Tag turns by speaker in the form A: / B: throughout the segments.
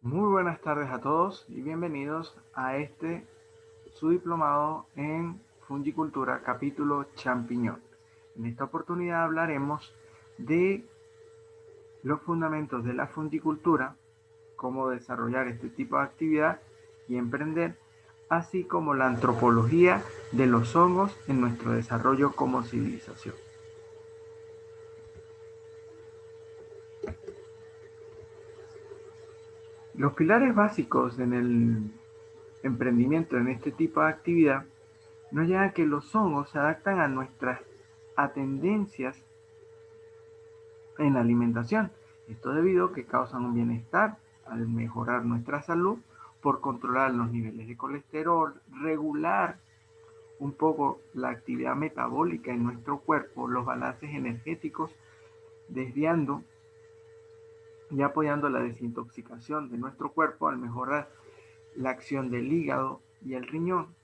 A: Muy buenas tardes a todos y bienvenidos a su diplomado en Fungicultura, capítulo Champiñón. En esta oportunidad hablaremos de los fundamentos de la fungicultura, cómo desarrollar este tipo de actividad y emprender, así como la antropología de los hongos en nuestro desarrollo como civilización. Los pilares básicos en el emprendimiento en este tipo de actividad nos lleva a que los hongos se adaptan a nuestras tendencias en la alimentación. Esto debido a que causan un bienestar al mejorar nuestra salud por controlar los niveles de colesterol, regular un poco la actividad metabólica en nuestro cuerpo, los balances energéticos, desviando y apoyando la desintoxicación de nuestro cuerpo al mejorar la acción del hígado y el riñón,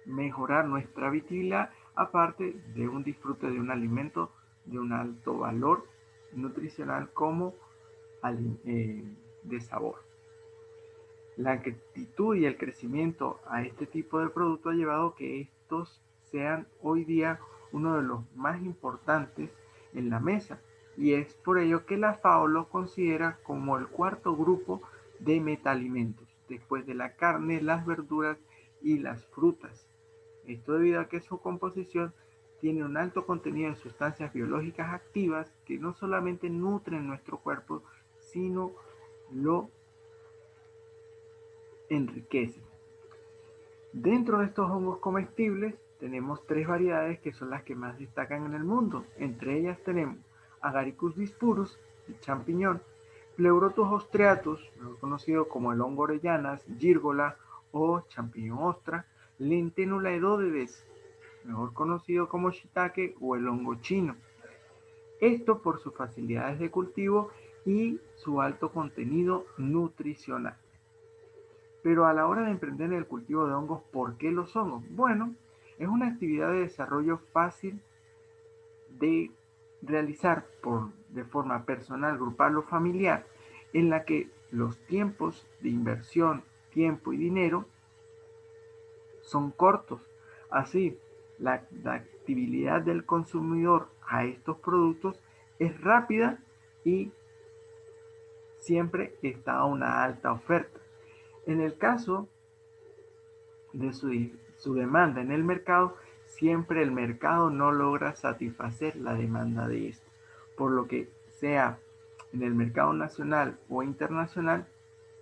A: mejorar nuestra vitalidad, aparte de un disfrute de un alimento de un alto valor nutricional como de sabor. La actitud y el crecimiento a este tipo de producto ha llevado a que estos sean hoy día uno de los más importantes en la mesa, y es por ello que la FAO lo considera como el cuarto grupo de metalimentos, después de la carne, las verduras y las frutas. Esto debido a que su composición tiene un alto contenido de sustancias biológicas activas que no solamente nutren nuestro cuerpo, sino lo enriquecen. Dentro de estos hongos comestibles tenemos tres variedades que son las que más destacan en el mundo. Entre ellas tenemos Agaricus bispurus, el champiñón, Pleurotus ostreatus, mejor conocido como el hongo orellanas, gírgola o champiñón ostra, Lentenula edodedes, mejor conocido como shiitake o el hongo chino. Esto por sus facilidades de cultivo y su alto contenido nutricional. Pero a la hora de emprender el cultivo de hongos, ¿por qué los hongos? Bueno, es una actividad de desarrollo fácil de realizar de forma personal, grupal o familiar, en la que los tiempos de inversión, tiempo y dinero son cortos. Así, la adaptabilidad del consumidor a estos productos es rápida y siempre está a una alta oferta. En el caso de su demanda en el mercado, siempre el mercado no logra satisfacer la demanda de esto, por lo que sea en el mercado nacional o internacional,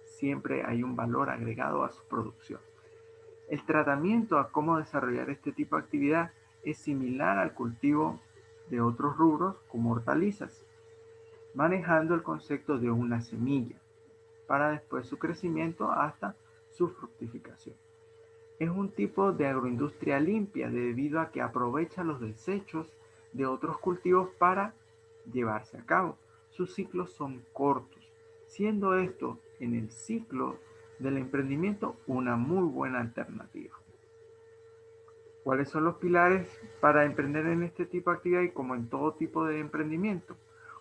A: siempre hay un valor agregado a su producción. El tratamiento a cómo desarrollar este tipo de actividad es similar al cultivo de otros rubros como hortalizas, manejando el concepto de una semilla para después su crecimiento hasta su fructificación. Es un tipo de agroindustria limpia debido a que aprovecha los desechos de otros cultivos para llevarse a cabo. Sus ciclos son cortos, siendo esto en el ciclo del emprendimiento una muy buena alternativa. ¿Cuáles son los pilares para emprender en este tipo de actividad y como en todo tipo de emprendimiento?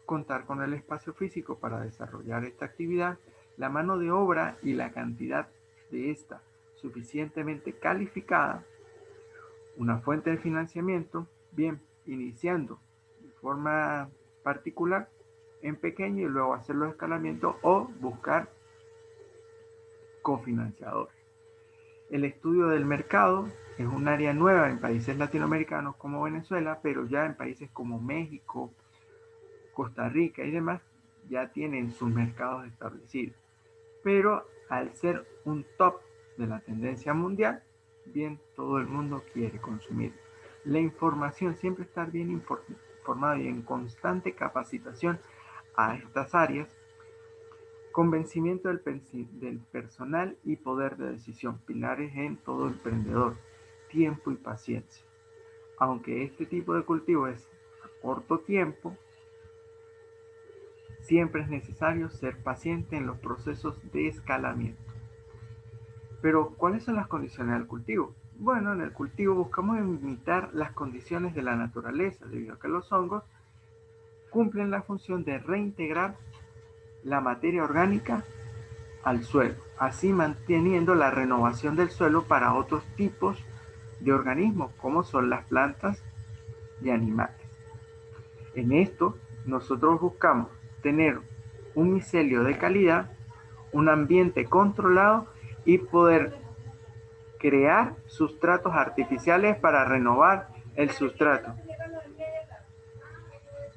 A: Contar con el espacio físico para desarrollar esta actividad, la mano de obra y la cantidad de esta suficientemente calificada, una fuente de financiamiento, bien, iniciando de forma particular en pequeño y luego hacer los escalamientos o buscar cofinanciadores. El estudio del mercado es un área nueva en países latinoamericanos como Venezuela, pero ya en países como México, Costa Rica y demás ya tienen sus mercados establecidos. Pero al ser un top de la tendencia mundial, bien, todo el mundo quiere consumir. La información, siempre estar bien informado y en constante capacitación a estas áreas, convencimiento del personal y poder de decisión, pilares en todo emprendedor, tiempo y paciencia. Aunque este tipo de cultivo es a corto tiempo, siempre es necesario ser paciente en los procesos de escalamiento. Pero, ¿cuáles son las condiciones del cultivo? Bueno, en el cultivo buscamos imitar las condiciones de la naturaleza, debido a que los hongos cumplen la función de reintegrar la materia orgánica al suelo, así manteniendo la renovación del suelo para otros tipos de organismos, como son las plantas y animales. En esto, nosotros buscamos tener un micelio de calidad, un ambiente controlado y poder crear sustratos artificiales para renovar el sustrato.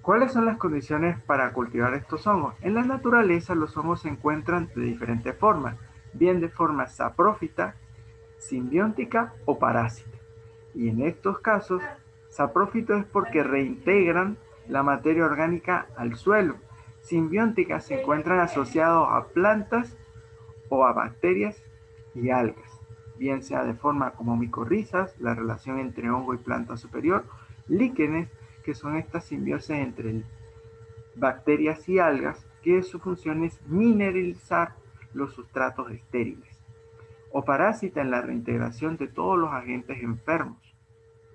A: ¿Cuáles son las condiciones para cultivar estos hongos? En la naturaleza los hongos se encuentran de diferentes formas, bien de forma saprófita, simbiótica o parásita. Y en estos casos, saprófito es porque reintegran la materia orgánica al suelo. Simbiótica se encuentran asociados a plantas o a bacterias y algas, bien sea de forma como micorrizas, la relación entre hongo y planta superior, líquenes, que son estas simbiosis entre bacterias y algas, que su función es mineralizar los sustratos estériles, o parásita en la reintegración de todos los agentes enfermos,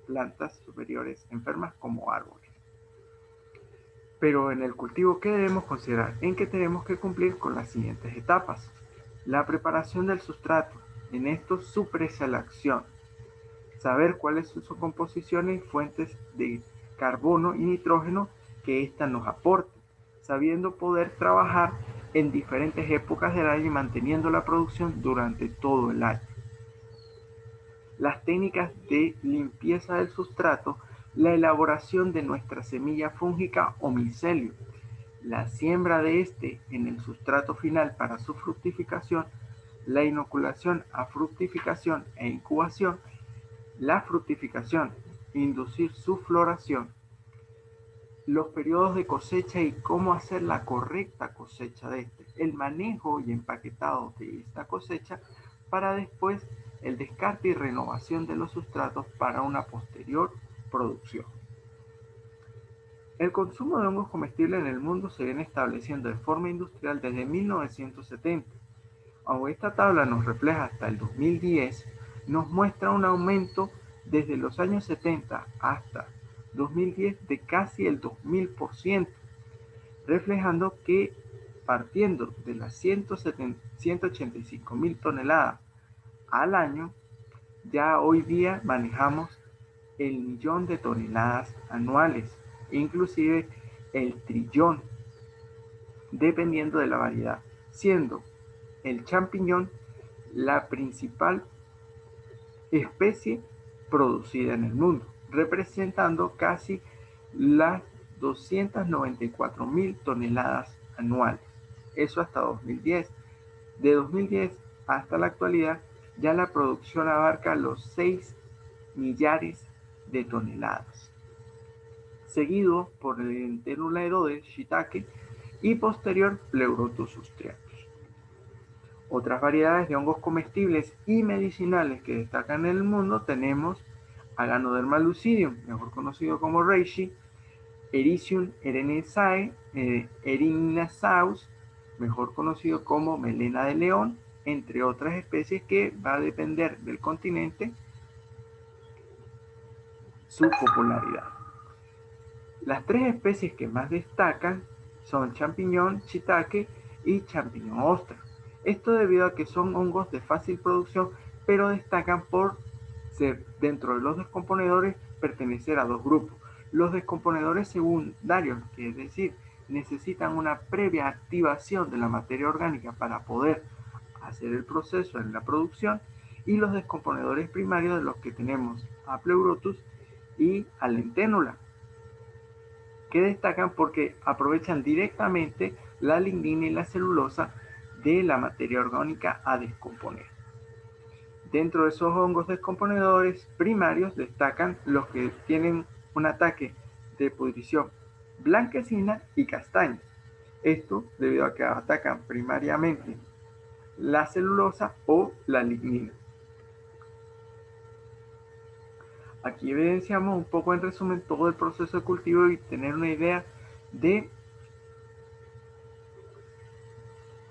A: plantas superiores enfermas como árboles. Pero en el cultivo, ¿qué debemos considerar? En que tenemos que cumplir con las siguientes etapas. La preparación del sustrato, en esto su preselección, saber cuáles son sus composiciones y fuentes de carbono y nitrógeno que ésta nos aporte, sabiendo poder trabajar en diferentes épocas del año y manteniendo la producción durante todo el año. Las técnicas de limpieza del sustrato, la elaboración de nuestra semilla fúngica o micelio, la siembra de este en el sustrato final para su fructificación, la inoculación a fructificación e incubación, la fructificación, inducir su floración, los periodos de cosecha y cómo hacer la correcta cosecha de este, el manejo y empaquetado de esta cosecha para después el descarte y renovación de los sustratos para una posterior producción. El consumo de hongos comestibles en el mundo se viene estableciendo de forma industrial desde 1970. Aunque esta tabla nos refleja hasta el 2010, nos muestra un aumento desde los años 70 hasta 2010 de casi el 2000%, reflejando que partiendo de las 185.000 toneladas al año, ya hoy día manejamos el 1.000.000 de toneladas anuales, inclusive el trillón, dependiendo de la variedad, siendo el champiñón la principal especie producida en el mundo, representando casi las 294.000 toneladas anuales. Eso hasta 2010. De 2010 hasta la actualidad, ya la producción abarca los 6 millares de toneladas, seguido por el Entérula erodes, shiitake, y posterior Pleurotus austriacus. Otras variedades de hongos comestibles y medicinales que destacan en el mundo tenemos a Ganoderma lucidium, mejor conocido como reishi, Ericium erinaceus, mejor conocido como melena de león, entre otras especies que va a depender del continente su popularidad. Las tres especies que más destacan son champiñón, shiitake y champiñón ostra. Esto debido a que son hongos de fácil producción, pero destacan por ser, dentro de los descomponedores, pertenecer a dos grupos. Los descomponedores secundarios, que es decir, necesitan una previa activación de la materia orgánica para poder hacer el proceso en la producción, y los descomponedores primarios, de los que tenemos a Pleurotus y a Lenténula, que destacan porque aprovechan directamente la lignina y la celulosa de la materia orgánica a descomponer. Dentro de esos hongos descomponedores primarios destacan los que tienen un ataque de pudrición blanquecina y castaña. Esto debido a que atacan primariamente la celulosa o la lignina. Aquí evidenciamos un poco en resumen todo el proceso de cultivo y tener una idea de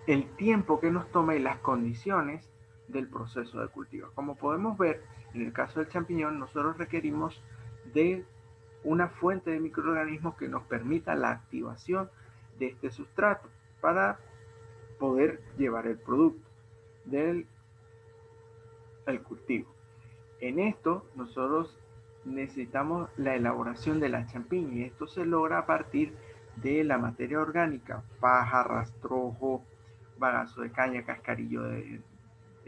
A: el tiempo que nos toma y las condiciones del proceso de cultivo. Como podemos ver, en el caso del champiñón, nosotros requerimos de una fuente de microorganismos que nos permita la activación de este sustrato para poder llevar el producto del cultivo. En esto nosotros necesitamos la elaboración de la champiña y esto se logra a partir de la materia orgánica, paja, rastrojo, bagazo de caña, cascarillo de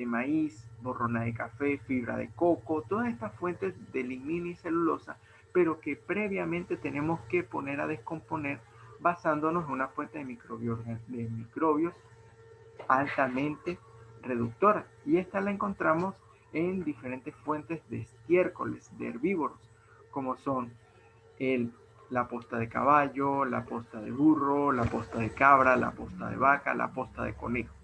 A: maíz, borrona de café, fibra de coco, todas estas fuentes de lignina y celulosa, pero que previamente tenemos que poner a descomponer basándonos en una fuente de microbios altamente reductora. Y esta la encontramos en diferentes fuentes de estiércoles, de herbívoros, como son la posta de caballo, la posta de burro, la posta de cabra, la posta de vaca, la posta de conejo.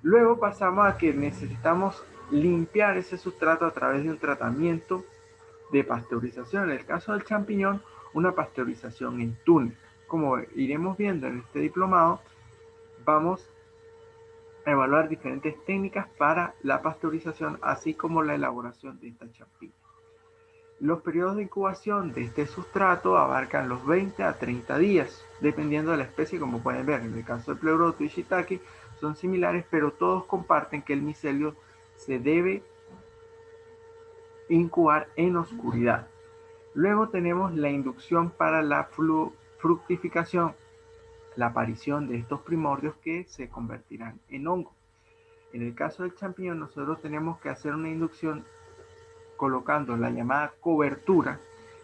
A: Luego pasamos a que necesitamos limpiar ese sustrato a través de un tratamiento de pasteurización. En el caso del champiñón, una pasteurización en túnel. Como iremos viendo en este diplomado, vamos a evaluar diferentes técnicas para la pasteurización, así como la elaboración de esta champiña. Los periodos de incubación de este sustrato abarcan los 20 a 30 días, dependiendo de la especie, como pueden ver. En el caso del pleurotus y shiitake son similares, pero todos comparten que el micelio se debe incubar en oscuridad. Luego tenemos la inducción para la fructificación, la aparición de estos primordios que se convertirán en hongo. En el caso del champiñón, nosotros tenemos que hacer una inducción colocando la llamada cobertura,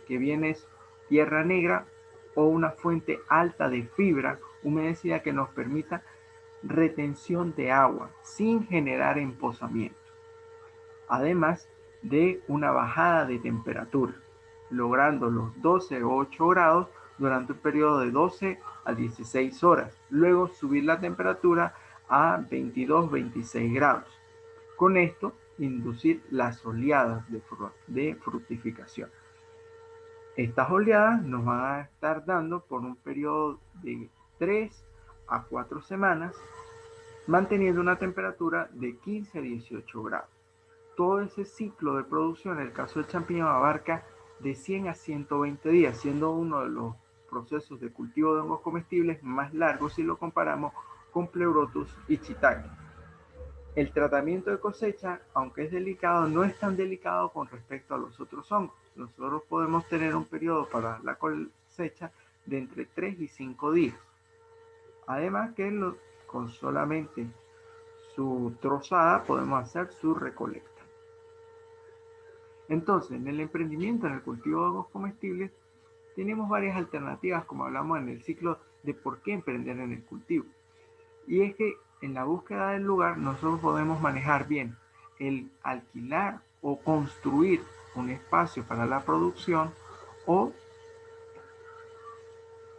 A: que viene es tierra negra o una fuente alta de fibra humedecida que nos permita retención de agua sin generar empozamiento, además de una bajada de temperatura, logrando los 12 o 8 grados durante un periodo de 12 a 16 horas, luego subir la temperatura a 22-26 grados. Con esto, inducir las oleadas de fructificación. Estas oleadas nos van a estar dando por un periodo de 3 a 4 semanas, manteniendo una temperatura de 15 a 18 grados. Todo ese ciclo de producción, en el caso del champiñón, abarca de 100 a 120 días, siendo uno de los procesos de cultivo de hongos comestibles más largos si lo comparamos con pleurotus y shiitake. El tratamiento de cosecha, aunque es delicado, no es tan delicado con respecto a los otros hongos. Nosotros podemos tener un periodo para la cosecha de entre 3 y 5 días. Además que con solamente su trozada podemos hacer su recolecta. Entonces, en el emprendimiento, en el cultivo de hongos comestibles, tenemos varias alternativas, como hablamos en el ciclo de por qué emprender en el cultivo. Y es que en la búsqueda del lugar nosotros podemos manejar bien el alquilar o construir un espacio para la producción o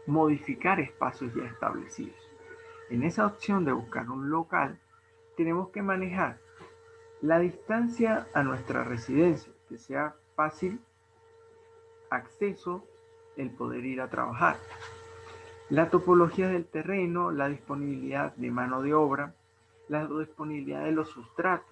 A: modificar espacios ya establecidos. En esa opción de buscar un local, tenemos que manejar la distancia a nuestra residencia, que sea fácil acceso el poder ir a trabajar. La topología del terreno, la disponibilidad de mano de obra, la disponibilidad de los sustratos,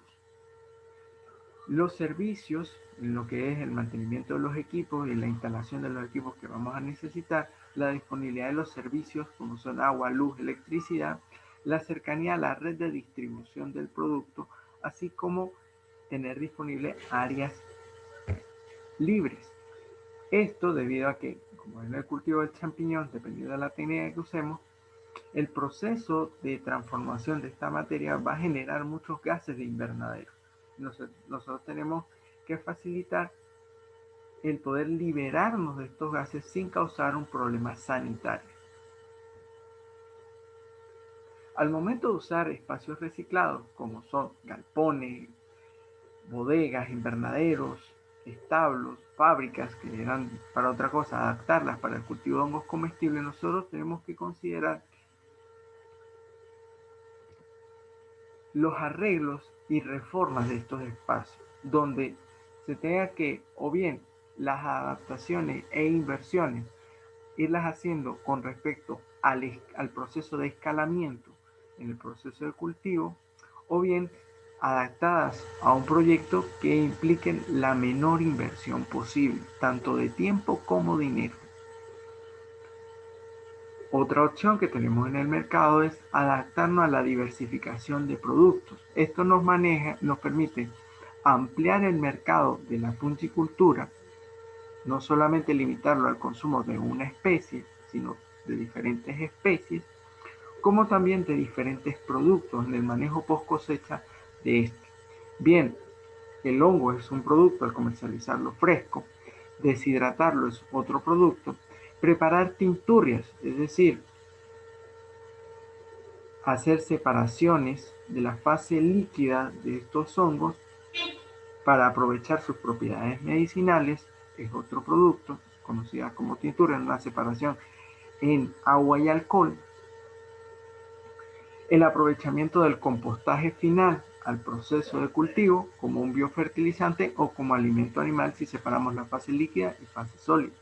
A: los servicios, en lo que es el mantenimiento de los equipos y la instalación de los equipos que vamos a necesitar, la disponibilidad de los servicios como son agua, luz, electricidad, la cercanía a la red de distribución del producto, así como tener disponibles áreas libres. Esto debido a que, como en el cultivo del champiñón, dependiendo de la técnica que usemos, el proceso de transformación de esta materia va a generar muchos gases de invernadero. Nosotros tenemos que facilitar el poder liberarnos de estos gases sin causar un problema sanitario. Al momento de usar espacios reciclados, como son galpones, bodegas, invernaderos, establos, fábricas que eran para otra cosa, adaptarlas para el cultivo de hongos comestibles, nosotros tenemos que considerar los arreglos y reformas de estos espacios, donde se tenga que, o bien las adaptaciones e inversiones, irlas haciendo con respecto al proceso de escalamiento en el proceso de cultivo, o bien adaptadas a un proyecto que impliquen la menor inversión posible, tanto de tiempo como dinero. Otra opción que tenemos en el mercado es adaptarnos a la diversificación de productos. Esto nos permite ampliar el mercado de la punchicultura, no solamente limitarlo al consumo de una especie, sino de diferentes especies, como también de diferentes productos en el manejo post cosecha de este. Bien, el hongo es un producto al comercializarlo fresco, deshidratarlo es otro producto, preparar tinturrias, es decir, hacer separaciones de la fase líquida de estos hongos para aprovechar sus propiedades medicinales, es otro producto, conocida como tintura, en una separación en agua y alcohol. El aprovechamiento del compostaje final al proceso de cultivo como un biofertilizante o como alimento animal si separamos la fase líquida y fase sólida.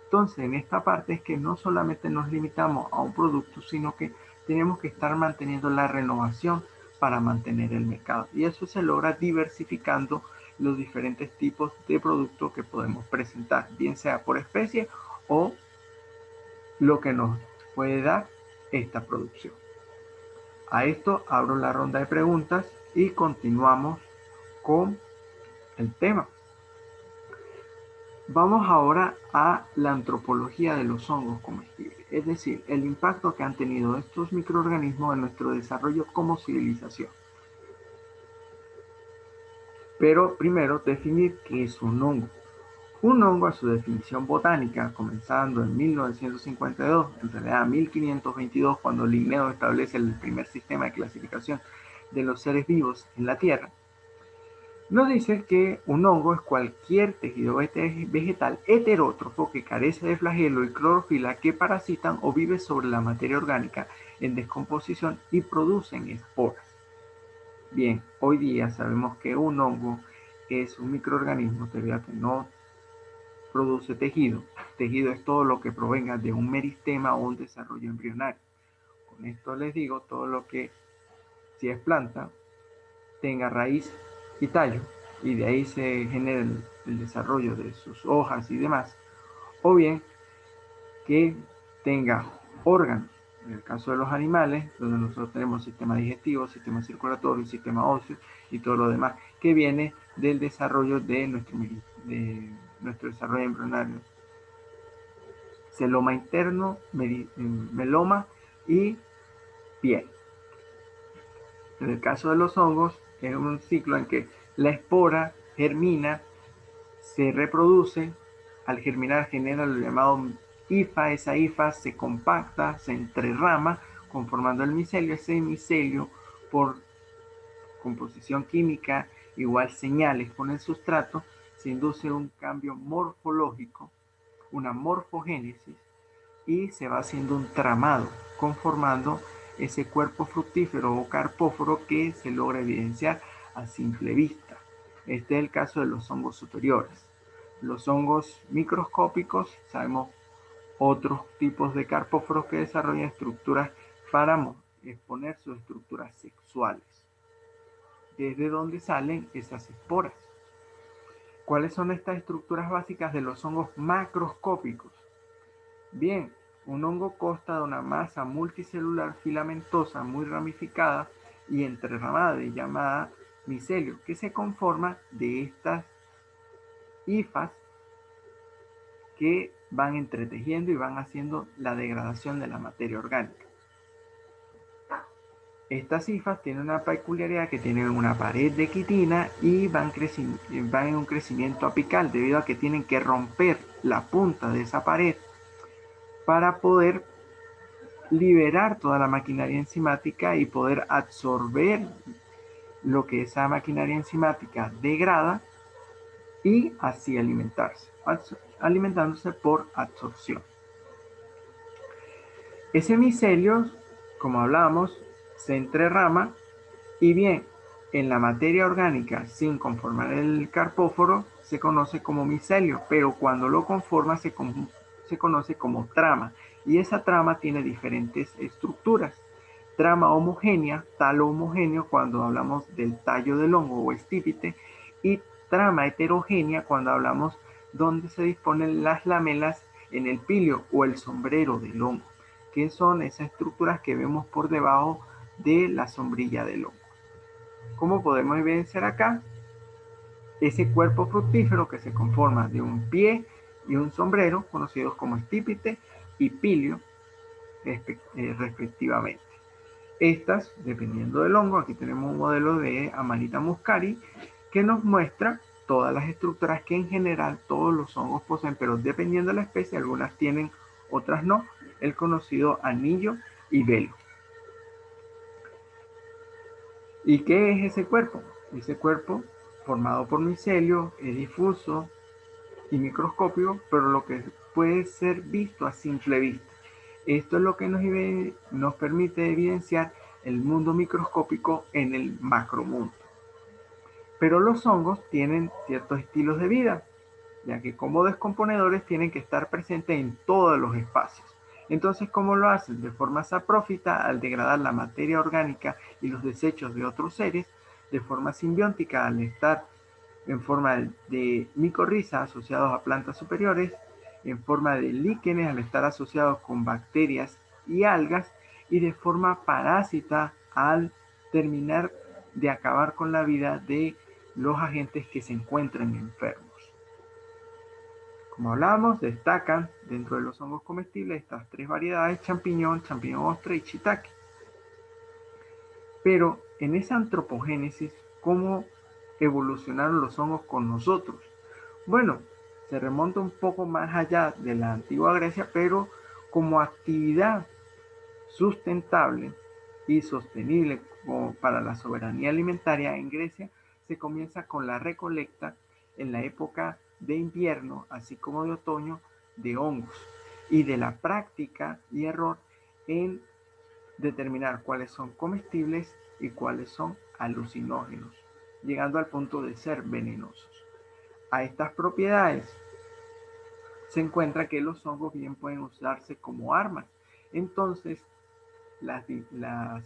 A: Entonces, en esta parte es que no solamente nos limitamos a un producto, sino que tenemos que estar manteniendo la renovación para mantener el mercado. Y eso se logra diversificando los diferentes tipos de productos que podemos presentar, bien sea por especie o lo que nos puede dar esta producción. A esto abro la ronda de preguntas y continuamos con el tema. Vamos ahora a la antropología de los hongos comestibles, es decir, el impacto que han tenido estos microorganismos en nuestro desarrollo como civilización. Pero primero definir qué es un hongo. Un hongo, a su definición botánica, comenzando en 1952, en realidad 1522, cuando Linneo establece el primer sistema de clasificación de los seres vivos en la Tierra, nos dice que un hongo es cualquier tejido vegetal heterótrofo que carece de flagelo y clorofila que parasitan o vive sobre la materia orgánica en descomposición y producen esporas. Bien, hoy día sabemos que un hongo es un microorganismo debido a que no produce tejido. Tejido es todo lo que provenga de un meristema o un desarrollo embrionario. Con esto les digo todo lo que, si es planta, tenga raíz y tallo, y de ahí se genera el desarrollo de sus hojas y demás, o bien que tenga órganos, en el caso de los animales, donde nosotros tenemos sistema digestivo, sistema circulatorio, sistema óseo y todo lo demás, que viene del desarrollo de nuestro desarrollo embrionario. Celoma interno, meloma y piel. En el caso de los hongos, es un ciclo en que la espora germina, se reproduce, al germinar genera lo llamado hifa, esa hifa se compacta, se entrerrama, conformando el micelio. Ese micelio, por composición química, igual señales con el sustrato, se induce un cambio morfológico, una morfogénesis, y se va haciendo un tramado, conformando ese cuerpo fructífero o carpóforo que se logra evidenciar a simple vista. Este es el caso de los hongos superiores. Los hongos microscópicos, sabemos otros tipos de carpóforos que desarrollan estructuras para exponer sus estructuras sexuales, desde donde salen esas esporas. ¿Cuáles son estas estructuras básicas de los hongos macroscópicos? Bien, un hongo consta de una masa multicelular filamentosa muy ramificada y entrerramada y llamada micelio, que se conforma de estas hifas que van entretejiendo y van haciendo la degradación de la materia orgánica. Estas hifas tienen una peculiaridad que tienen una pared de quitina y van en un crecimiento apical debido a que tienen que romper la punta de esa pared para poder liberar toda la maquinaria enzimática y poder absorber lo que esa maquinaria enzimática degrada y así alimentándose por absorción. Ese micelio, como hablábamos, se entrerrama y bien, en la materia orgánica sin conformar el carpóforo se conoce como micelio, pero cuando lo conforma se conoce como trama, y esa trama tiene diferentes estructuras. Trama homogénea, talo homogéneo cuando hablamos del tallo del hongo o estípite, y trama heterogénea cuando hablamos donde se disponen las lamelas en el píleo o el sombrero del hongo. que son esas estructuras que vemos por debajo de la sombrilla del hongo. Como podemos evidenciar acá, ese cuerpo fructífero que se conforma de un pie y un sombrero, conocidos como estípite y pilio, respectivamente. Estas, dependiendo del hongo, aquí tenemos un modelo de Amanita muscari que nos muestra todas las estructuras que en general todos los hongos poseen, pero dependiendo de la especie, algunas tienen, otras no, el conocido anillo y velo. ¿Y qué es ese cuerpo? Ese cuerpo, formado por micelio, es difuso y microscópico, pero lo que puede ser visto a simple vista. Esto es lo que nos permite evidenciar el mundo microscópico en el macromundo. Pero los hongos tienen ciertos estilos de vida, ya que como descomponedores tienen que estar presentes en todos los espacios. Entonces, ¿cómo lo hacen? De forma saprófita, al degradar la materia orgánica y los desechos de otros seres, de forma simbiótica, al estar en forma de micorriza asociados a plantas superiores, en forma de líquenes al estar asociados con bacterias y algas, y de forma parásita al terminar de acabar con la vida de los agentes que se encuentran enfermos. Como hablábamos, destacan dentro de los hongos comestibles estas tres variedades: champiñón, champiñón ostra y shiitake. Pero en esa antropogénesis, ¿cómo evolucionaron los hongos con nosotros? Bueno, se remonta un poco más allá de la antigua Grecia, pero como actividad sustentable y sostenible para la soberanía alimentaria en Grecia, se comienza con la recolecta en la época de invierno, así como de otoño, de hongos, y de la práctica y error en determinar cuáles son comestibles y cuáles son alucinógenos, llegando al punto de ser venenosos. A estas propiedades se encuentra que los hongos bien pueden usarse como armas. Entonces, las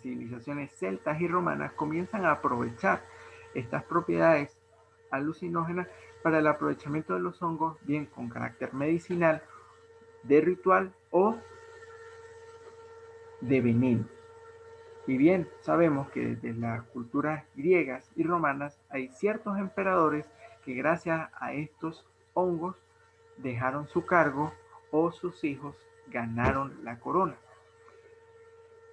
A: civilizaciones celtas y romanas comienzan a aprovechar estas propiedades alucinógenas para el aprovechamiento de los hongos, bien con carácter medicinal, de ritual o de veneno. Y bien, sabemos que desde las culturas griegas y romanas hay ciertos emperadores que gracias a estos hongos dejaron su cargo o sus hijos ganaron la corona.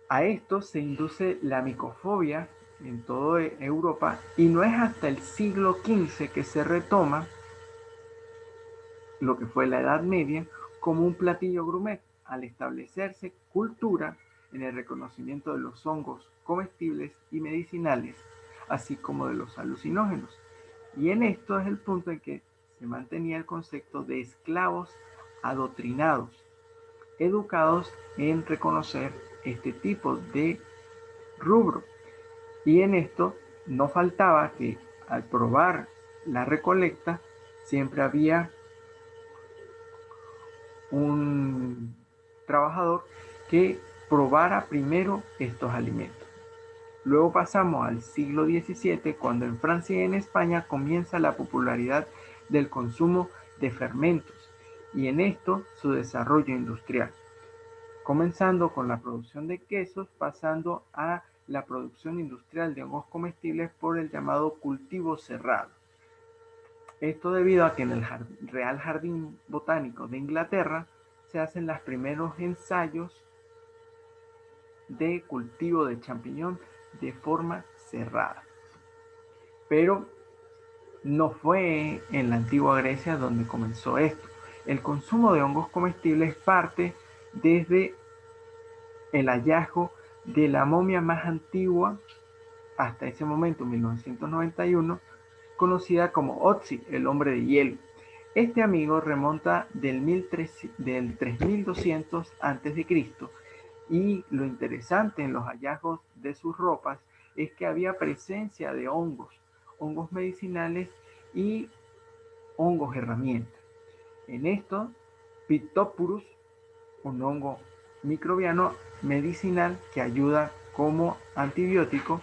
A: A esto se induce la micofobia en toda Europa, y no es hasta el siglo XV que se retoma lo que fue la Edad Media como un platillo gourmet, al establecerse cultura en el reconocimiento de los hongos comestibles y medicinales, así como de los alucinógenos. Y en esto es el punto en que se mantenía el concepto de esclavos adoctrinados, educados en reconocer este tipo de rubro. Y en esto no faltaba que al probar la recolecta siempre había un trabajador que probara primero estos alimentos. Luego pasamos al siglo XVII, cuando en Francia y en España comienza la popularidad del consumo de fermentos, y en esto su desarrollo industrial, comenzando con la producción de quesos, pasando a la producción industrial de hongos comestibles por el llamado cultivo cerrado. Esto debido a que en el Real Jardín Botánico de Inglaterra se hacen los primeros ensayos de cultivo de champiñón de forma cerrada. Pero no fue en la antigua Grecia donde comenzó esto. El consumo de hongos comestibles parte desde el hallazgo de la momia más antigua hasta ese momento, 1991, conocida como Otzi, el hombre de hielo. Este amigo remonta del 3200 a.C. y lo interesante en los hallazgos de sus ropas es que había presencia de hongos medicinales y hongos herramientas. En esto, Phytophthorus, un hongo microbiano medicinal que ayuda como antibiótico,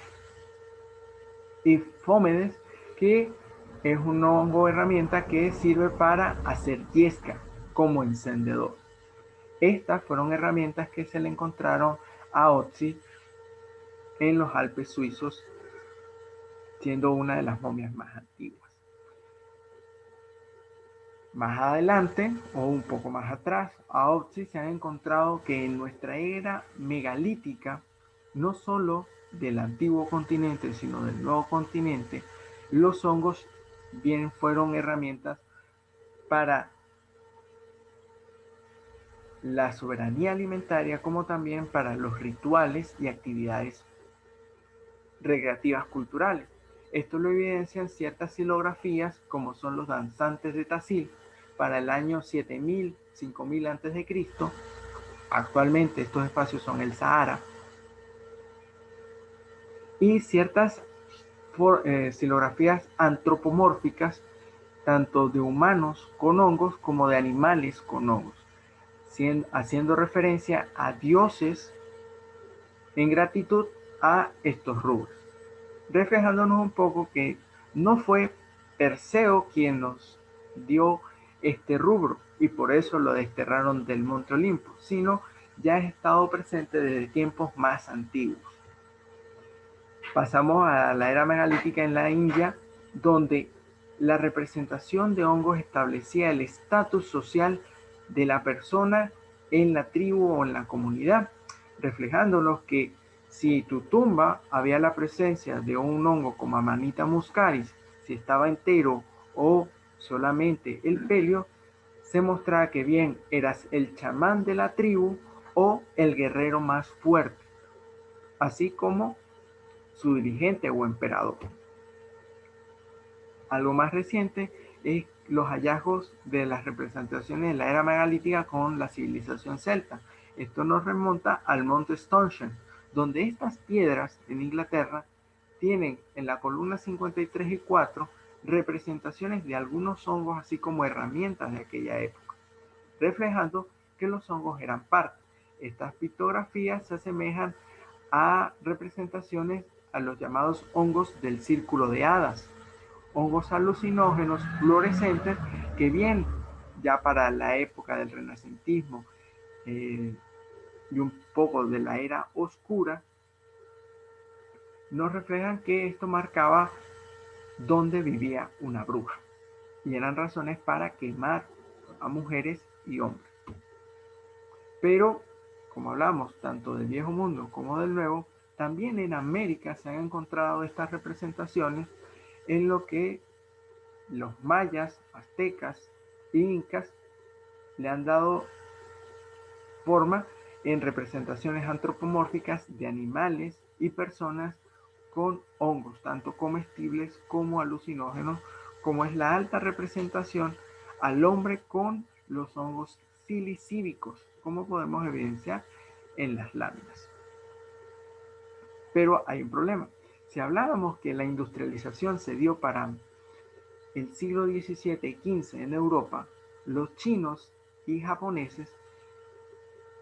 A: y Fomedes, que es un hongo herramienta que sirve para hacer yesca como encendedor. Estas fueron herramientas que se le encontraron a Otzi en los Alpes suizos, siendo una de las momias más antiguas. Más adelante, o un poco más atrás, a Otzi se han encontrado que en nuestra era megalítica, no solo del antiguo continente, sino del nuevo continente, los hongos bien fueron herramientas para la soberanía alimentaria, como también para los rituales y actividades recreativas culturales. Esto lo evidencian ciertas silografías, como son los danzantes de Tasil, para el año 7000, 5000 a.C. Actualmente estos espacios son el Sahara. Y ciertas silografías antropomórficas, tanto de humanos con hongos como de animales con hongos, haciendo referencia a dioses en gratitud a estos rubros, reflejándonos un poco que no fue Perseo quien nos dio este rubro y por eso lo desterraron del Monte Olimpo, sino ya ha estado presente desde tiempos más antiguos. Pasamos a la era megalítica en la India, donde la representación de hongos establecía el estatus social de la persona en la tribu o en la comunidad, reflejándonos que si tu tumba había la presencia de un hongo como Amanita muscaris, si estaba entero o solamente el pelio, se mostraba que bien eras el chamán de la tribu o el guerrero más fuerte, así como su dirigente o emperador. Algo más reciente es los hallazgos de las representaciones de la era megalítica con la civilización celta. Esto nos remonta al monte Stonehenge, donde estas piedras en Inglaterra tienen en la columna 53 y 4 representaciones de algunos hongos, así como herramientas de aquella época, reflejando que los hongos eran parte. Estas pictografías se asemejan a representaciones a los llamados hongos del círculo de hadas, hongos alucinógenos fluorescentes que bien ya para la época del renacentismo y un poco de la era oscura, nos reflejan que esto marcaba dónde vivía una bruja y eran razones para quemar a mujeres y hombres. Pero, como hablamos tanto del viejo mundo como del nuevo, también en América se han encontrado estas representaciones en lo que los mayas, aztecas e incas le han dado forma en representaciones antropomórficas de animales y personas con hongos, tanto comestibles como alucinógenos, como es la alta representación al hombre con los hongos psilocíbicos, como podemos evidenciar en las láminas. Pero hay un problema. Si hablábamos que la industrialización se dio para el siglo XVII y XV en Europa, los chinos y japoneses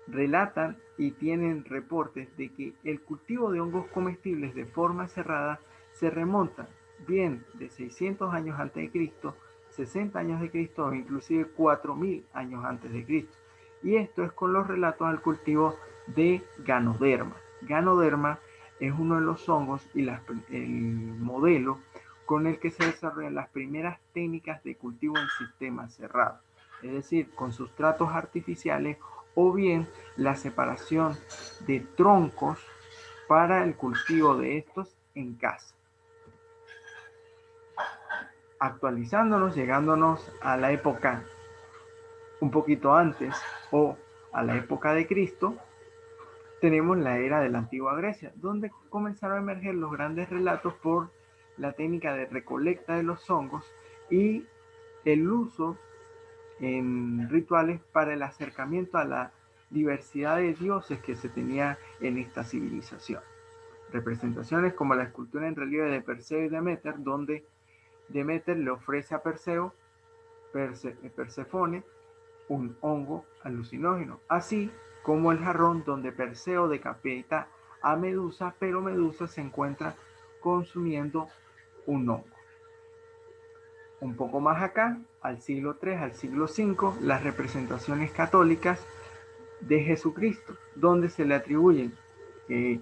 A: relatan y tienen reportes de que el cultivo de hongos comestibles de forma cerrada se remonta bien de 600 años antes de Cristo, 60 años de Cristo o inclusive 4000 años antes de Cristo. Y esto es con los relatos al cultivo de Ganoderma. Ganoderma es uno de los hongos y el modelo con el que se desarrollan las primeras técnicas de cultivo en sistemas cerrados, es decir, con sustratos artificiales o bien la separación de troncos para el cultivo de estos en casa. Actualizándonos, llegándonos a la época un poquito antes o a la época de Cristo, tenemos la era de la antigua Grecia, donde comenzaron a emerger los grandes relatos por la técnica de recolecta de los hongos y el uso en rituales para el acercamiento a la diversidad de dioses que se tenía en esta civilización. Representaciones como la escultura en relieve de Perseo y Demeter, donde Demeter le ofrece a Persefone un hongo alucinógeno, así como el jarrón donde Perseo decapita a Medusa, pero Medusa se encuentra consumiendo un hongo. Un poco más acá, al siglo III, al siglo V, las representaciones católicas de Jesucristo, donde se le atribuyen que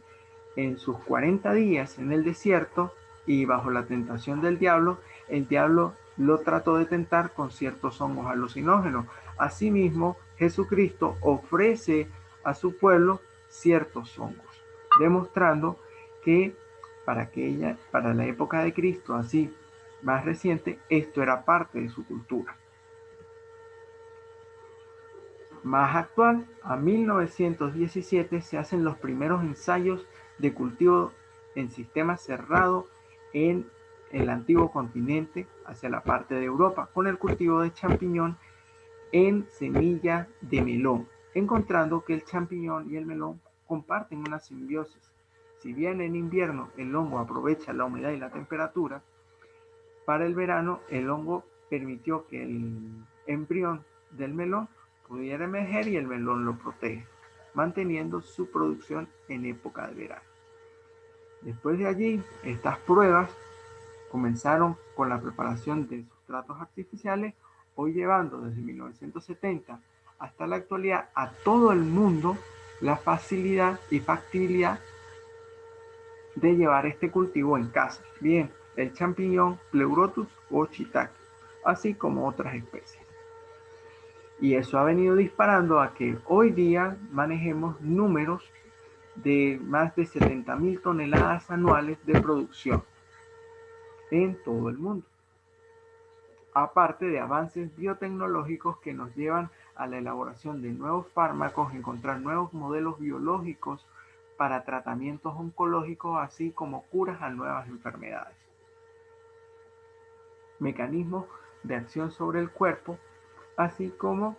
A: en sus 40 días en el desierto y bajo la tentación del diablo, el diablo lo trató de tentar con ciertos hongos alucinógenos. Asimismo, Jesucristo ofrece a su pueblo ciertos hongos, demostrando que para la época de Cristo, así más reciente, esto era parte de su cultura. Más actual, a 1917 se hacen los primeros ensayos de cultivo en sistema cerrado en el antiguo continente hacia la parte de Europa, con el cultivo de champiñón en semilla de melón, encontrando que el champiñón y el melón comparten una simbiosis. Si bien en invierno el hongo aprovecha la humedad y la temperatura, para el verano el hongo permitió que el embrión del melón pudiera emerger y el melón lo protege, manteniendo su producción en época de verano. Después de allí, estas pruebas comenzaron con la preparación de sustratos artificiales, hoy llevando desde 1970 hasta la actualidad a todo el mundo la facilidad y factibilidad de llevar este cultivo en casa, bien el champiñón Pleurotus o shiitake, así como otras especies. Y eso ha venido disparando a que hoy día manejemos números de más de 70.000 toneladas anuales de producción en todo el mundo. Aparte de avances biotecnológicos que nos llevan a la elaboración de nuevos fármacos, encontrar nuevos modelos biológicos para tratamientos oncológicos, así como curas a nuevas enfermedades. Mecanismos de acción sobre el cuerpo, así como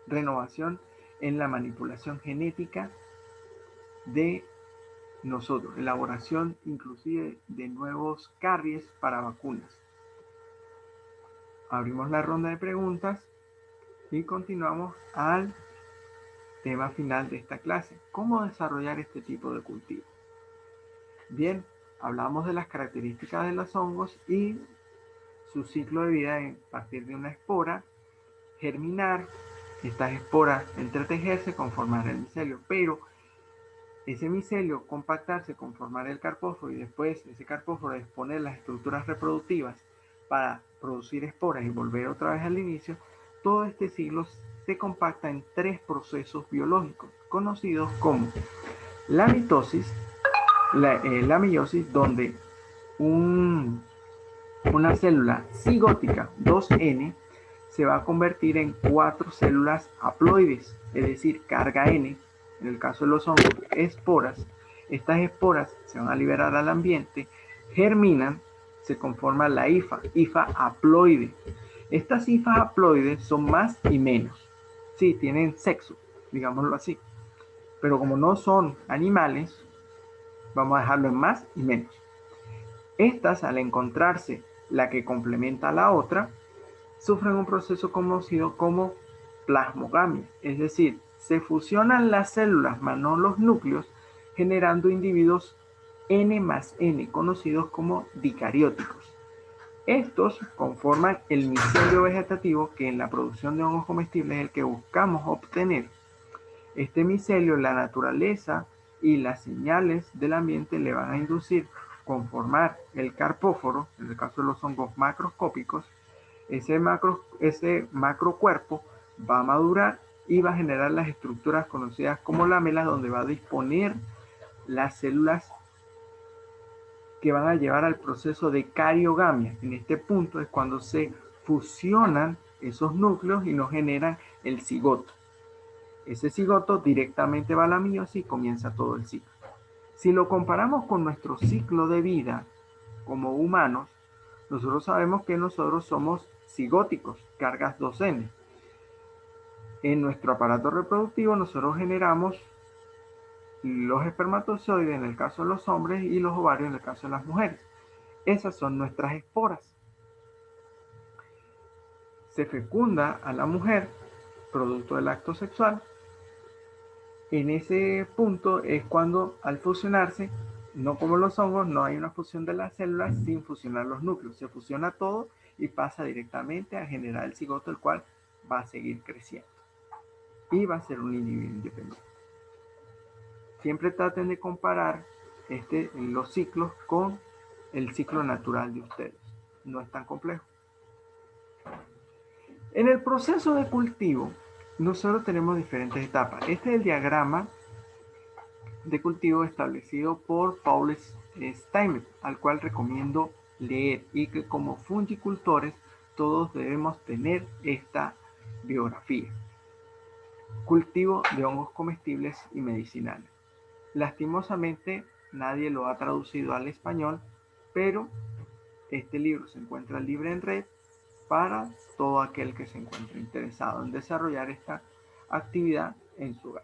A: renovación en la manipulación genética de nosotros, elaboración inclusive de nuevos carries para vacunas. Abrimos la ronda de preguntas y continuamos al tema final de esta clase: ¿cómo desarrollar este tipo de cultivo? Bien, hablamos de las características de los hongos y su ciclo de vida a partir de una espora, germinar, estas esporas entretejerse, conformar el micelio, pero ese micelio compactarse, conformar el carpóforo y después ese carpóforo exponer las estructuras reproductivas para producir esporas y volver otra vez al inicio, todo este ciclo se compacta en 3 procesos biológicos conocidos como la mitosis, la meiosis, donde una célula cigótica 2N se va a convertir en 4 células haploides, es decir, carga N, en el caso de los hongos, esporas. Estas esporas se van a liberar al ambiente, germinan, se conforma la hifa haploide. Estas hifas haploides son más y menos. Sí, tienen sexo, digámoslo así. Pero como no son animales, vamos a dejarlo en más y menos. Estas, al encontrarse la que complementa a la otra, sufren un proceso conocido como plasmogamia, es decir, se fusionan las células más no los núcleos, generando individuos N más N, conocidos como dicarióticos. Estos conforman el micelio vegetativo, que en la producción de hongos comestibles es el que buscamos obtener. Este micelio, la naturaleza y las señales del ambiente le van a inducir conformar el carpóforo, en el caso de los hongos macroscópicos. Ese macrocuerpo va a madurar y va a generar las estructuras conocidas como lámelas, donde va a disponer las células que van a llevar al proceso de cariogamia. En este punto es cuando se fusionan esos núcleos y nos generan el cigoto. Ese cigoto directamente va a la meiosis y comienza todo el ciclo. Si lo comparamos con nuestro ciclo de vida como humanos, nosotros sabemos que nosotros somos cigóticos, cargas 2N. En nuestro aparato reproductivo nosotros generamos los espermatozoides en el caso de los hombres y los ovarios en el caso de las mujeres. Esas son nuestras esporas. Se fecunda a la mujer, producto del acto sexual. En ese punto es cuando, al fusionarse, no como los hongos, no hay una fusión de las células sin fusionar los núcleos. Se fusiona todo y pasa directamente a generar el cigoto, el cual va a seguir creciendo. y va a ser un individuo independiente. Siempre traten de comparar los ciclos con el ciclo natural de ustedes. No es tan complejo. En el proceso de cultivo, nosotros tenemos diferentes etapas. Este es el diagrama de cultivo establecido por Paul Steinmetz, al cual recomiendo leer, y que como fungicultores todos debemos tener esta biografía. Cultivo de hongos comestibles y medicinales. Lastimosamente nadie lo ha traducido al español, pero este libro se encuentra libre en red para todo aquel que se encuentre interesado en desarrollar esta actividad en su hogar.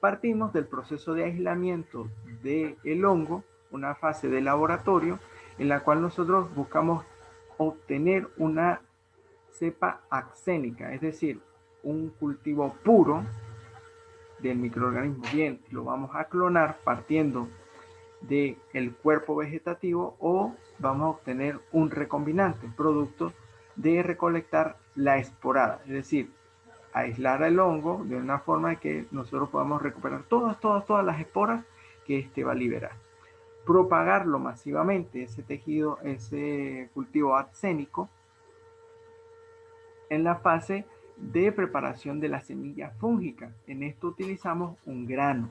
A: Partimos del proceso de aislamiento del hongo, una fase de laboratorio en la cual nosotros buscamos obtener una cepa axénica, es decir, un cultivo puro del microorganismo. Bien, lo vamos a clonar partiendo del cuerpo vegetativo o vamos a obtener un recombinante, producto de recolectar la esporada, es decir, aislar el hongo de una forma que nosotros podamos recuperar todas las esporas que éste va a liberar. Propagarlo masivamente, ese tejido, ese cultivo axénico, en la fase de preparación de la semilla fúngica. En esto utilizamos un grano.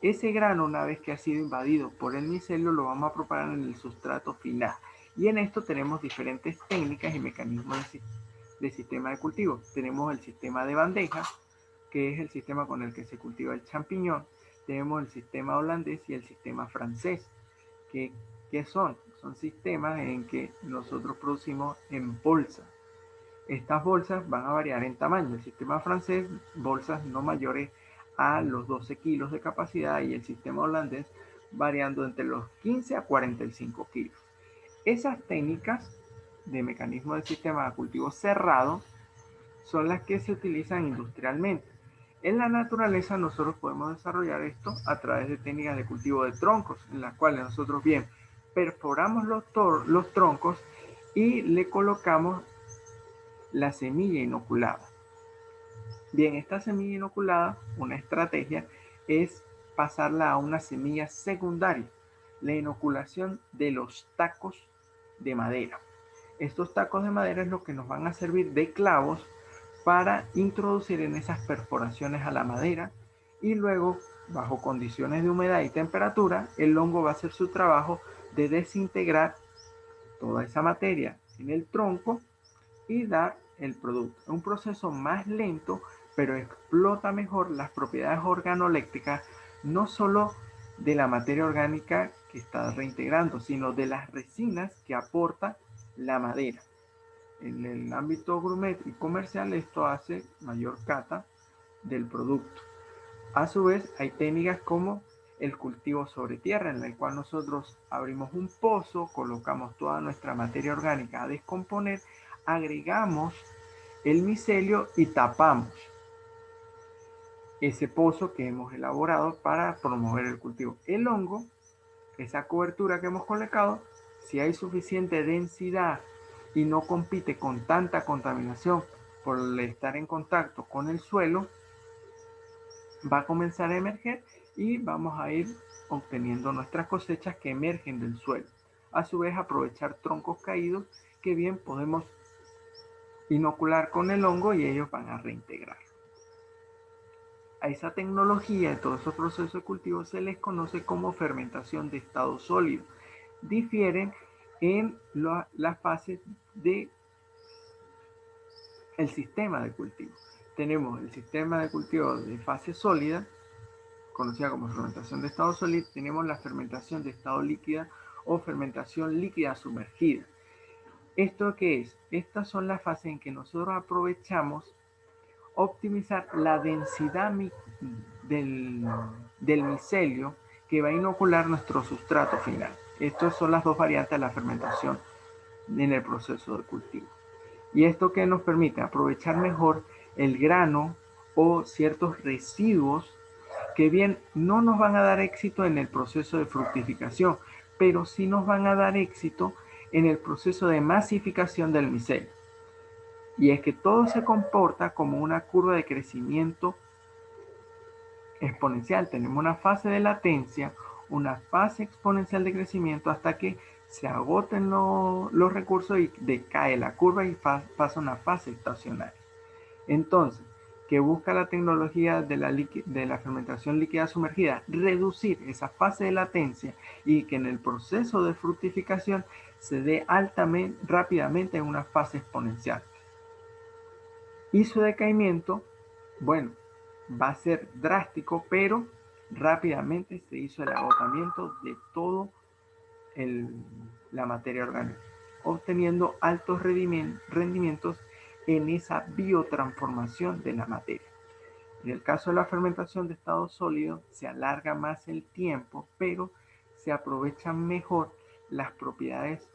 A: Ese grano, una vez que ha sido invadido por el micelio, lo vamos a propagar en el sustrato final. Y en esto tenemos diferentes técnicas y mecanismos de sistema de cultivo. Tenemos el sistema de bandeja, que es el sistema con el que se cultiva el champiñón. Tenemos el sistema holandés y el sistema francés. ¿Qué son? Son sistemas en que nosotros producimos en bolsa. Estas bolsas van a variar en tamaño. El sistema francés, bolsas no mayores a los 12 kilos de capacidad, y el sistema holandés variando entre los 15 a 45 kilos. Esas técnicas de mecanismo del sistema de cultivo cerrado son las que se utilizan industrialmente. En la naturaleza nosotros podemos desarrollar esto a través de técnicas de cultivo de troncos, en las cuales nosotros bien perforamos los troncos y le colocamos la semilla inoculada. Bien, esta semilla inoculada, una estrategia es pasarla a una semilla secundaria, la inoculación de los tacos de madera. Estos tacos de madera es lo que nos van a servir de clavos para introducir en esas perforaciones a la madera, y luego, bajo condiciones de humedad y temperatura, el hongo va a hacer su trabajo de desintegrar toda esa materia en el tronco y dar el producto. Es un proceso más lento, pero explota mejor las propiedades organolépticas, no solo de la materia orgánica que está reintegrando, sino de las resinas que aporta la madera. En el ámbito gourmet y comercial, esto hace mayor cata del producto. A su vez, hay técnicas como el cultivo sobre tierra, en el cual nosotros abrimos un pozo, colocamos toda nuestra materia orgánica a descomponer, agregamos el micelio y tapamos ese pozo que hemos elaborado para promover el cultivo. El hongo, esa cobertura que hemos colocado, si hay suficiente densidad y no compite con tanta contaminación por estar en contacto con el suelo, va a comenzar a emerger y vamos a ir obteniendo nuestras cosechas que emergen del suelo. A su vez, aprovechar troncos caídos que bien podemos inocular con el hongo y ellos van a reintegrar. A esa tecnología y todos esos procesos de cultivo se les conoce como fermentación de estado sólido. Difieren en las fases del sistema de cultivo. Tenemos el sistema de cultivo de fase sólida, conocida como fermentación de estado sólido. Tenemos la fermentación de estado líquida o fermentación líquida sumergida. ¿Esto qué es? Estas son las fases en que nosotros aprovechamos optimizar la densidad del micelio que va a inocular nuestro sustrato final. Estas son las dos variantes de la fermentación en el proceso de cultivo. Y esto que nos permite aprovechar mejor el grano o ciertos residuos que bien no nos van a dar éxito en el proceso de fructificación, pero sí nos van a dar éxito en el proceso de masificación del micelio. Y es que todo se comporta como una curva de crecimiento exponencial. Tenemos una fase de latencia, una fase exponencial de crecimiento hasta que se agoten los recursos y decae la curva y pasa una fase estacionaria. Entonces, ¿qué busca la tecnología de la fermentación líquida sumergida? Reducir esa fase de latencia y que en el proceso de fructificación se dé rápidamente en una fase exponencial. Y su decaimiento, bueno, va a ser drástico, pero rápidamente se hizo el agotamiento de todo la materia orgánica, obteniendo altos rendimientos en esa biotransformación de la materia. En el caso de la fermentación de estado sólido, se alarga más el tiempo, pero se aprovechan mejor las propiedades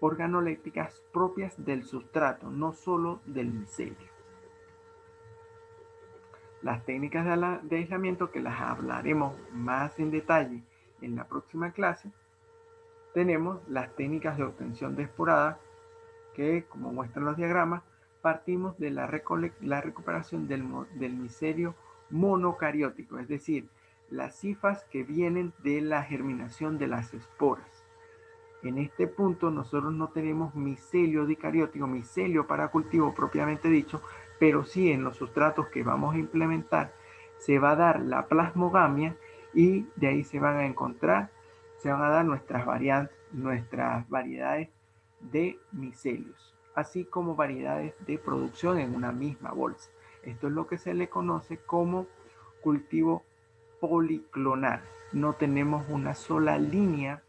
A: organolépticas propias del sustrato, no solo del micelio. Las técnicas de aislamiento, que las hablaremos más en detalle en la próxima clase, tenemos las técnicas de obtención de esporada, que como muestran los diagramas, partimos de la recuperación del micelio monocariótico, es decir, las hifas que vienen de la germinación de las esporas. En este punto nosotros no tenemos micelio dicariótico, micelio para cultivo propiamente dicho, pero sí en los sustratos que vamos a implementar se va a dar la plasmogamia y de ahí se van a dar nuestras variedades de micelios, así como variedades de producción en una misma bolsa. Esto es lo que se le conoce como cultivo policlonal. No tenemos una sola línea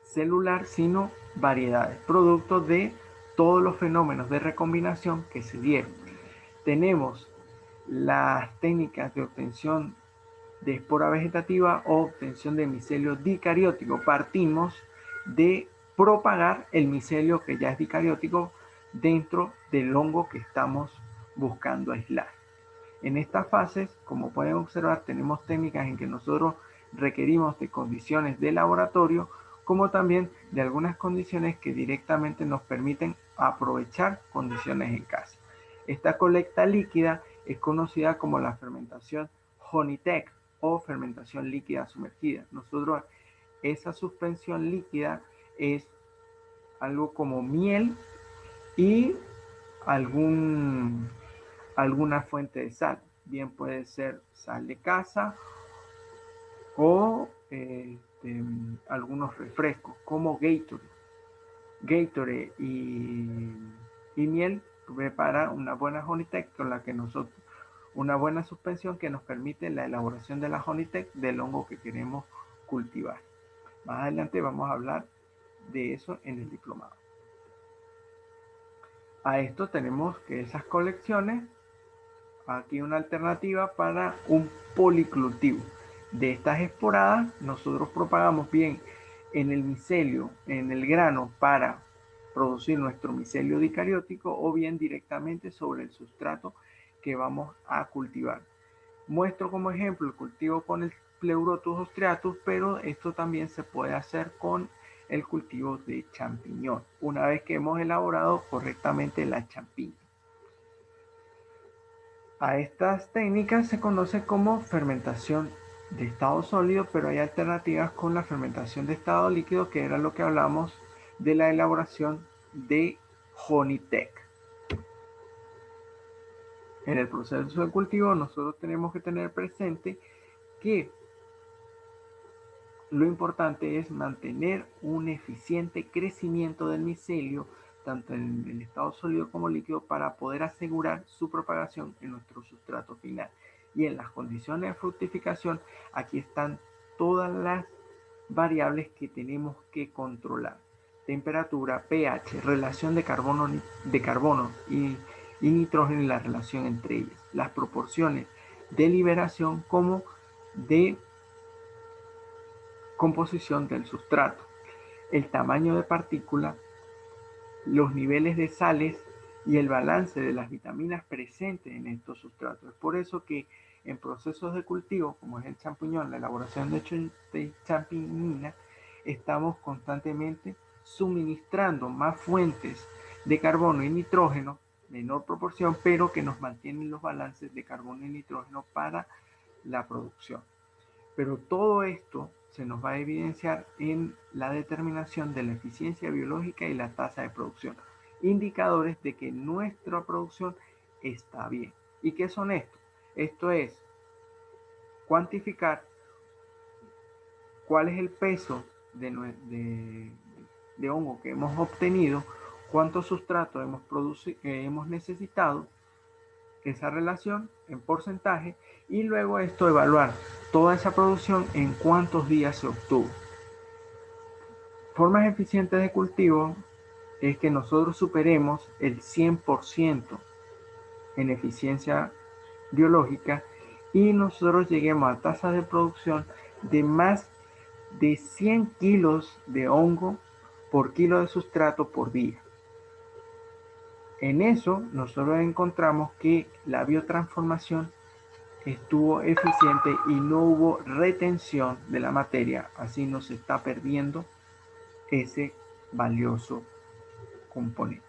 A: celular, sino variedades, producto de todos los fenómenos de recombinación que se dieron. Tenemos las técnicas de obtención de espora vegetativa o obtención de micelio dicariótico. Partimos de propagar el micelio que ya es dicariótico dentro del hongo que estamos buscando aislar. En estas fases, como pueden observar, tenemos técnicas en que nosotros requerimos de condiciones de laboratorio, como también de algunas condiciones que directamente nos permiten aprovechar condiciones en casa. Esta colecta líquida es conocida como la fermentación Honeytech o fermentación líquida sumergida. Nosotros, esa suspensión líquida es algo como miel y alguna fuente de sal. Bien puede ser sal de casa o algunos refrescos como Gatorade y miel prepara una buena Honeytech con la que nosotros, una buena suspensión que nos permite la elaboración de la Honeytech del hongo que queremos cultivar. Más adelante vamos a hablar de eso en el diplomado. A esto tenemos que esas colecciones, aquí una alternativa para un policultivo. De estas esporadas nosotros propagamos bien en el micelio, en el grano, para producir nuestro micelio dicariótico o bien directamente sobre el sustrato que vamos a cultivar. Muestro como ejemplo el cultivo con el Pleurotus ostreatus, pero esto también se puede hacer con el cultivo de champiñón, una vez que hemos elaborado correctamente la champiña. A estas técnicas se conoce como fermentación de estado sólido, pero hay alternativas con la fermentación de estado líquido, que era lo que hablamos de la elaboración de Honeytech. En el proceso de cultivo nosotros tenemos que tener presente que lo importante es mantener un eficiente crecimiento del micelio, tanto en el estado sólido como líquido, para poder asegurar su propagación en nuestro sustrato final. Y en las condiciones de fructificación, aquí están todas las variables que tenemos que controlar: temperatura, pH, relación de carbono y nitrógeno y la relación entre ellas, las proporciones de liberación como de composición del sustrato, el tamaño de partícula, los niveles de sales y el balance de las vitaminas presentes en estos sustratos. Es por eso que en procesos de cultivo, como es el champiñón, la elaboración de champiñina, estamos constantemente suministrando más fuentes de carbono y nitrógeno menor proporción, pero que nos mantienen los balances de carbono y nitrógeno para la producción. Pero todo esto se nos va a evidenciar en la determinación de la eficiencia biológica y la tasa de producción, indicadores de que nuestra producción está bien. ¿Y qué son estos? Esto es cuantificar cuál es el peso de hongo que hemos obtenido, cuánto sustrato hemos necesitado, esa relación en porcentaje, y luego esto evaluar toda esa producción en cuántos días se obtuvo. Formas eficientes de cultivo es que nosotros superemos el 100% en eficiencia biológica y nosotros lleguemos a tasas de producción de más de 100 kilos de hongo por kilo de sustrato por día. En eso nosotros encontramos que la biotransformación estuvo eficiente y no hubo retención de la materia, así no se está perdiendo ese valioso componente.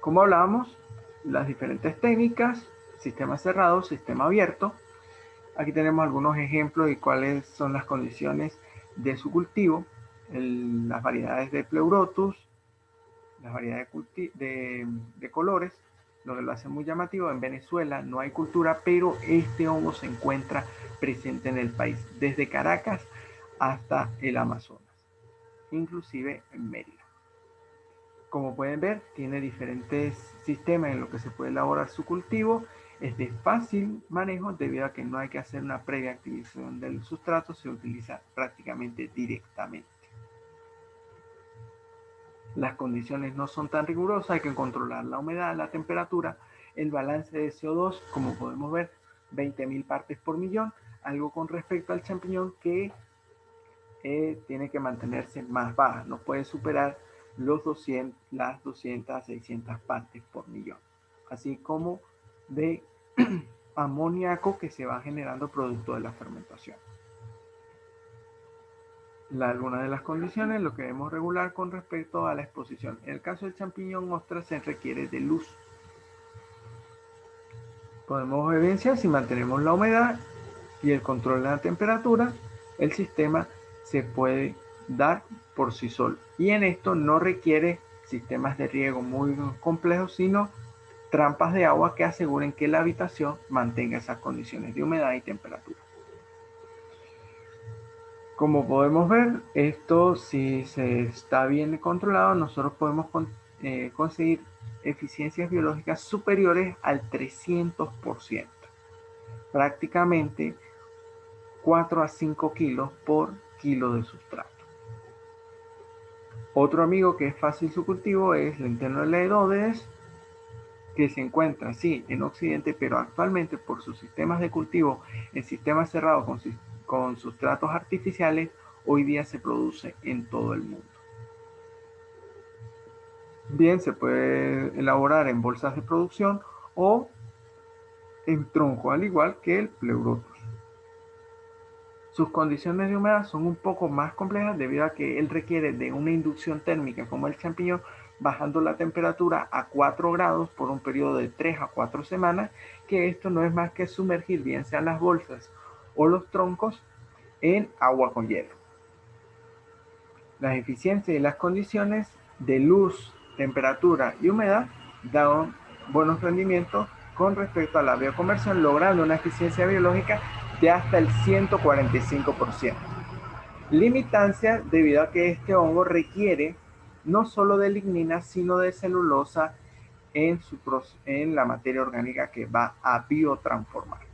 A: Como hablábamos, las diferentes técnicas, sistema cerrado, sistema abierto. Aquí tenemos algunos ejemplos de cuáles son las condiciones de su cultivo, las variedades de Pleurotus, las variedades de colores, lo que lo hace muy llamativo. En Venezuela no hay cultura, pero este hongo se encuentra presente en el país, desde Caracas hasta el Amazonas, inclusive en Mérida. Como pueden ver, tiene diferentes sistemas en los que se puede elaborar su cultivo. Es de fácil manejo debido a que no hay que hacer una previa activación del sustrato, se utiliza prácticamente directamente. Las condiciones no son tan rigurosas, hay que controlar la humedad, la temperatura, el balance de CO2, como podemos ver, 20.000 partes por millón, algo con respecto al champiñón que tiene que mantenerse más baja, no puede superar las 200 a 600 partes por millón, así como de amoníaco que se va generando producto de la fermentación. Algunas de las condiciones lo que debemos regular con respecto a la exposición. En el caso del champiñón ostra se requiere de luz. Podemos evidenciar si mantenemos la humedad y el control de la temperatura, el sistema se puede dar por sí solo. Y en esto no requiere sistemas de riego muy complejos, sino trampas de agua que aseguren que la habitación mantenga esas condiciones de humedad y temperatura. Como podemos ver, esto si se está bien controlado, nosotros podemos conseguir eficiencias biológicas superiores al 300%. Prácticamente 4 a 5 kilos por kilo de sustrato. Otro amigo que es fácil su cultivo es Lenteloideodes, que se encuentra sí en Occidente, pero actualmente por sus sistemas de cultivo en sistemas cerrados con sustratos artificiales, hoy día se produce en todo el mundo. Bien, se puede elaborar en bolsas de producción o en tronco, al igual que el Pleurotus. Sus condiciones de humedad son un poco más complejas debido a que él requiere de una inducción térmica como el champiñón, bajando la temperatura a 4 grados por un periodo de 3 a 4 semanas, que esto no es más que sumergir bien sean las bolsas o los troncos en agua con hielo. Las eficiencias y las condiciones de luz, temperatura y humedad dan buenos rendimientos con respecto a la bioconversión, logrando una eficiencia biológica de hasta el 145%. Limitancia debido a que este hongo requiere no solo de lignina, sino de celulosa en la materia orgánica que va a biotransformar.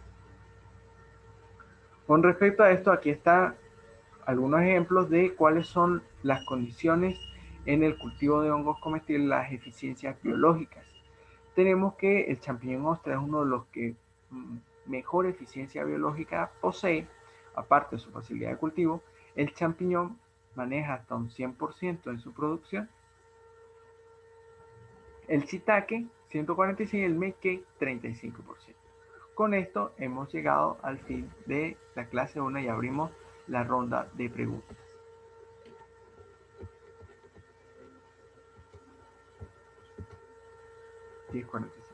A: Con respecto a esto, aquí están algunos ejemplos de cuáles son las condiciones en el cultivo de hongos comestibles, las eficiencias biológicas. Tenemos que el champiñón ostra es uno de los que mejor eficiencia biológica posee, aparte de su facilidad de cultivo. El champiñón maneja hasta un 100% en su producción. El shiitake 146%, el meique 35%. Con esto hemos llegado al fin de la clase 1 y abrimos la ronda de preguntas. 10:46.